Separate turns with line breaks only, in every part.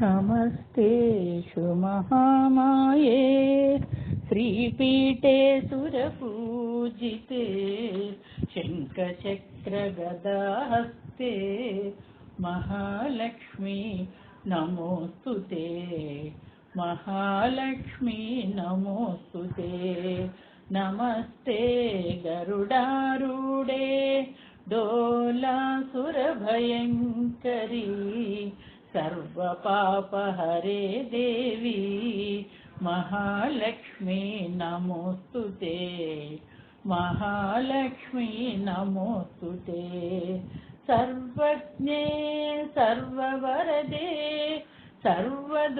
नमस्तेषु महामाये श्रीपीठे सुरपूजिते शङ्खचक्रगदाहस्ते महालक्ष्मी नमोस्तुते महालक्ष्मी नमोस्तुते नमस्ते गरुडारूढे दोलासुरभयङ्करी सर्वपापहरे देवी महालक्ष्मी नमोस्तुते महालक्ष्मी नमोस्तुते सर्वज्ञे सर्ववरदे सर्वदुष्टभयङ्करी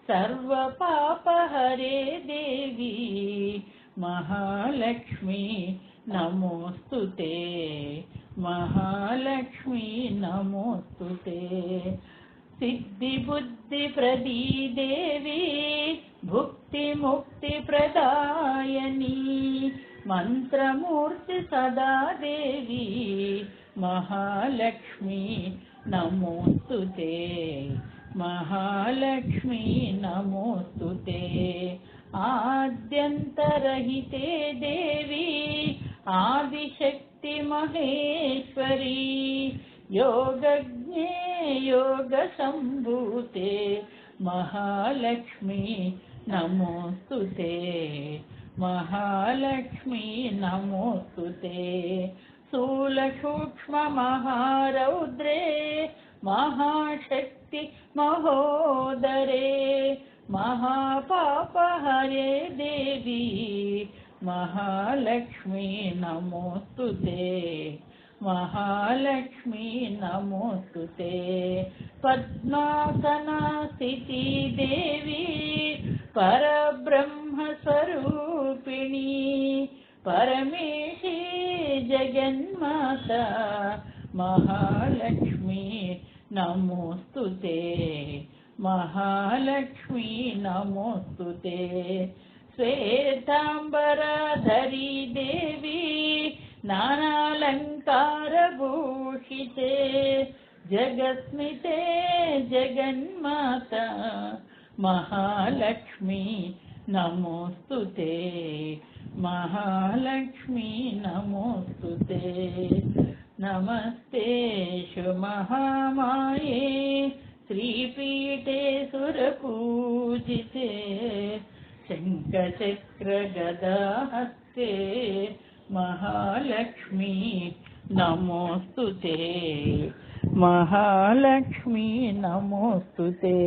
सर्वपापहरे देवी महालक्ष्मी नमोस्तुते महालक्ष्मी नमोस्तुते सिद्धिबुद्धिप्रदी देवी भुक्तिमुक्तिप्रदायिनी मंत्रमूर्ति सदा देवी महालक्ष्मी नमोस्तुते महालक्ष्मी नमोस्तुते आद्यन्तरहिते देवी आदिशक्ति महेश्वरी योगज्ञे योगसम्भूते महालक्ष्मी नमोस्तुते महालक्ष्मी नमोस्तुते स्थूलसूक्ष्ममहारौद्रे महाशक्ति महोदरे महापापहरे देवी महालक्ष्मी नमोस्तुते महालक्ष्मी नमोस्तुते पद्मासना स्थिति देवी परब्रह्मस्वरूपिणी परमेशी जगन्माता महालक्ष्मी नमोस्तुते महालक्ष्मी नमोस्तुते श्वेतांबरधरी देवी नानालंकारभूषिते जगस्मिते जगन्माता महालक्ष्मी नमोस्तुते महालक्ष्मी नमोस्तुते नमस्तेषु महामाये श्रीपीठे सुरपूजिते शङ्खचक्रगदाहस्ते महालक्ष्मी नमोस्तुते महालक्ष्मी नमोस्तुते।